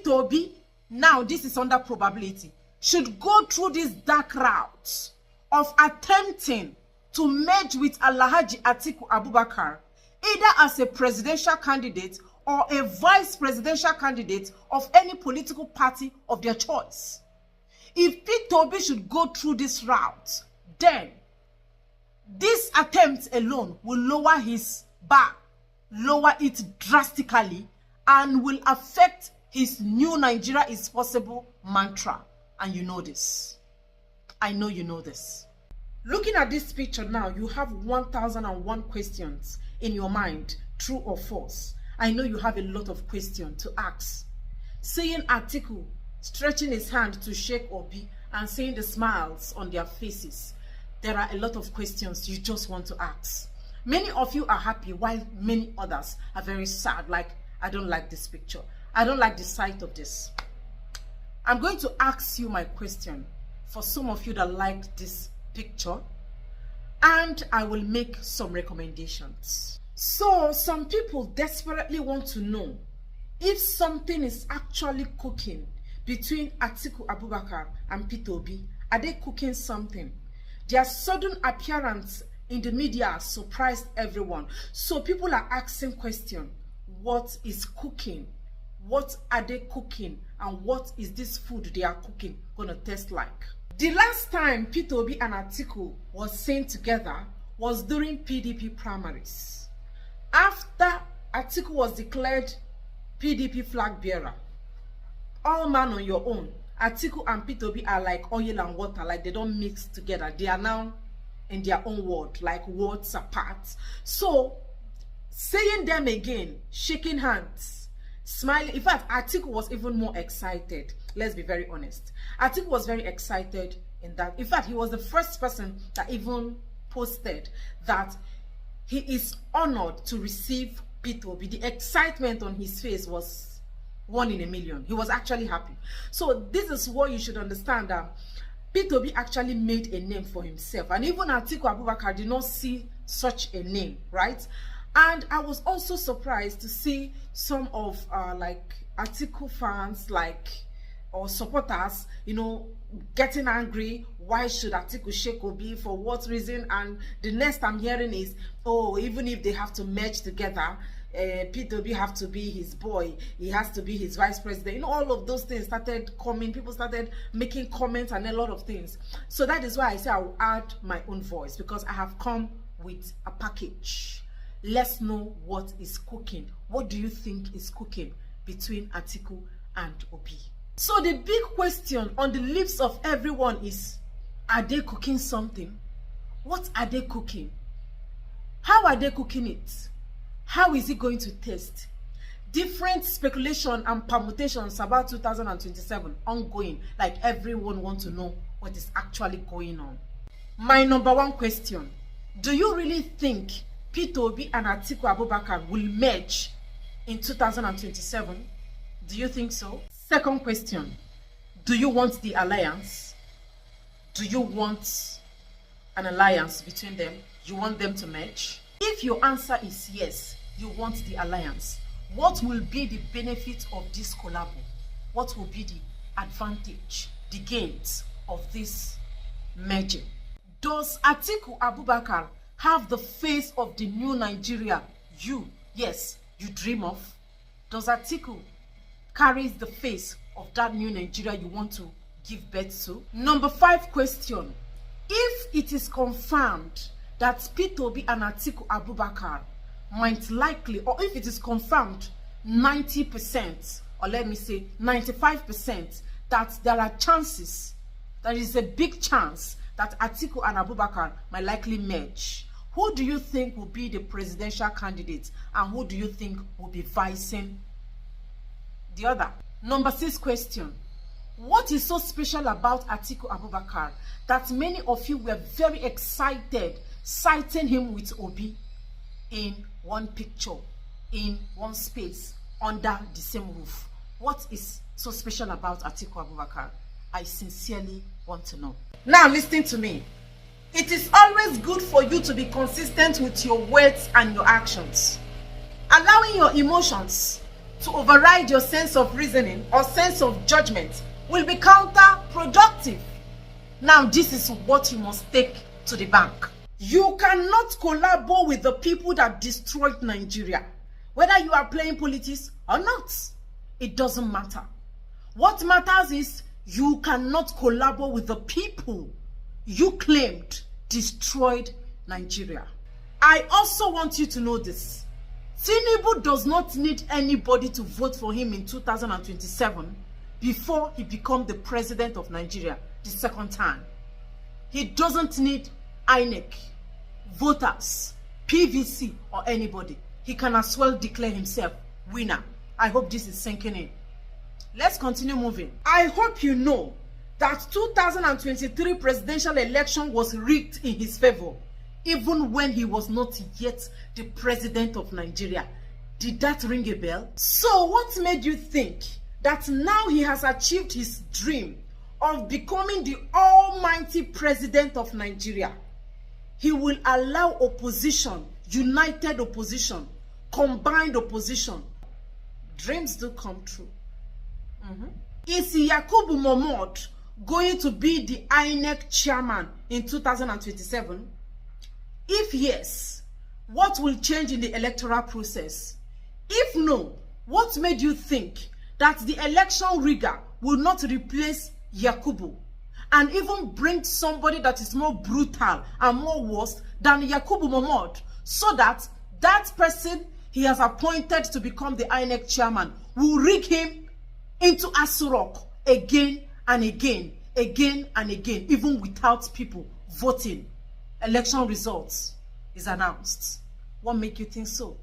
Peter Obi, now this is under probability, should go through this dark route of attempting to merge with Alhaji Atiku Abubakar, either as a presidential candidate or a vice presidential candidate of any political party of their choice. If Peter Obi should go through this route, then this attempt alone will lower his bar, lower it drastically, and will affect his new Nigeria is possible mantra. And you know this. I know you know this. Looking at this picture now, you have 1001 questions in your mind, true or false. I know you have a lot of questions to ask. Seeing Atiku stretching his hand to shake Obi and seeing the smiles on their faces, there are a lot of questions you just want to ask. Many of you are happy while many others are very sad, like, I don't like this picture. I don't like the sight of this. I'm going to ask you my question for some of you that liked this picture, and I will make some recommendations. So some people desperately want to know if something is actually cooking between Atiku Abubakar and Peter Obi. Are they cooking something? Their sudden appearance in the media surprised everyone. So people are asking questions. What is cooking? What are they cooking? And what is this food they are cooking going to taste like? The last time Peter Obi and Atiku was seen together was during PDP primaries. After Atiku was declared PDP flag bearer, all man on your own, Atiku and Peter Obi are like oil and water, like they don't mix together. They are now in their own world, like worlds apart. So, seeing them again, shaking hands, smiling. In fact, Atiku was even more excited. Let's be very honest. Atiku was very excited in that. In fact, he was the first person that even posted that he is honored to receive Peter Obi. The excitement on his face was 1 in a million. He was actually happy. So this is what you should understand, that Peter Obi actually made a name for himself. And even Atiku Abubakar did not see such a name, right? And I was also surprised to see some of like Atiku fans, or supporters, you know, getting angry. Why should Atiku shake Obi? For what reason? And the next I'm hearing is, oh, even if they have to merge together, Peter Obi have to be his boy. He has to be his vice president. You know, all of those things started coming. People started making comments and a lot of things. So that is why I say I will add my own voice, because I have come with a package. Let's know what is cooking. What do you think is cooking between Atiku and Obi? So the big question on the lips of everyone is, are they cooking something? What are they cooking? How are they cooking it? How is it going to taste? Different speculation and permutations about 2027 ongoing, like everyone wants to know what is actually going on. My number one question, do you really think Peter Obi and Atiku Abubakar will merge in 2027? Do you think so? Second question, do you want the alliance? Do you want an alliance between them? You want them to merge? If your answer is yes, you want the alliance, what will be the benefit of this collabo? What will be the advantage, the gains of this merging? Does Atiku Abubakar have the face of the new Nigeria you dream of? Does Atiku carry the face of that new Nigeria you want to give birth to? Number 5 question, if it is confirmed that Peter Obi and Atiku Abubakar might likely, or if it is confirmed 90%, or let me say 95%, that there are chances, there is a big chance that Atiku and Abubakar might likely merge, who do you think will be the presidential candidate, and who do you think will be vicing the other? Number 6 question, what is so special about Atiku Abubakar that many of you were very excited citing him with Obi in one picture, in one space, under the same roof? What is so special about Atiku Abubakar? I sincerely want to know. Now listen to me. It is always good for you to be consistent with your words and your actions. Allowing your emotions to override your sense of reasoning or sense of judgment will be counterproductive. Now, this is what you must take to the bank. You cannot collaborate with the people that destroyed Nigeria. Whether you are playing politics or not, it doesn't matter. What matters is you cannot collaborate with the people you claimed destroyed Nigeria. I also want you to know this. Tinubu does not need anybody to vote for him in 2027 before he becomes the president of Nigeria the second time. He doesn't need INEC, voters, PVC, or anybody. He can as well declare himself winner. I hope this is sinking in. Let's continue moving. I hope you know that 2023 presidential election was rigged in his favor, even when he was not yet the president of Nigeria. Did that ring a bell? So what made you think that now he has achieved his dream of becoming the almighty president of Nigeria, he will allow opposition, united opposition, combined opposition? Dreams do come true. Is Yakubu Mohammed going to be the INEC chairman in 2027? If yes, what will change in the electoral process? If no, what made you think that the election rigger will not replace Yakubu and even bring somebody that is more brutal and more worse than Yakubu Mohammed, so that that person he has appointed to become the INEC chairman will rig him into Asurok again and again, again and again, even without people voting? Election results is announced. What makes you think so?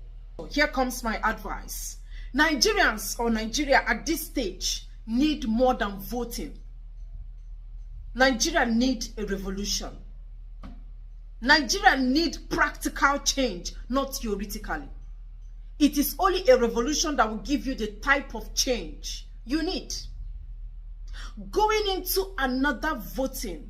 Here comes my advice. Nigerians or Nigeria at this stage need more than voting. Nigeria needs a revolution. Nigeria needs practical change, not theoretically. It is only a revolution that will give you the type of change you need. Going into another voting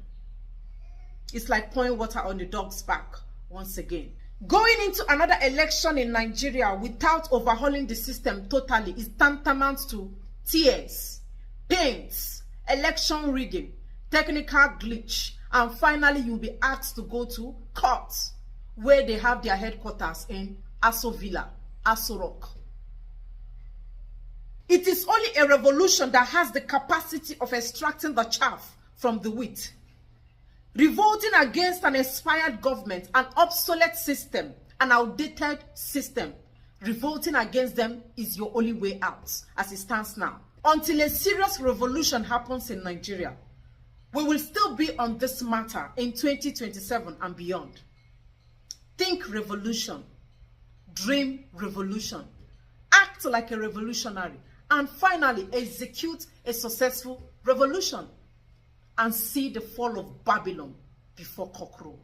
is like pouring water on the dog's back once again. Going into another election in Nigeria without overhauling the system totally is tantamount to tears, pains, election rigging, technical glitch, and finally you'll be asked to go to court, where they have their headquarters in Aso Villa, Aso Rock. It is only a revolution that has the capacity of extracting the chaff from the wheat. Revolting against an expired government, an obsolete system, an outdated system, revolting against them is your only way out as it stands now. Until a serious revolution happens in Nigeria, we will still be on this matter in 2027 and beyond. Think revolution, dream revolution, act like a revolutionary, and finally execute a successful revolution and see the fall of Babylon before cockcrow.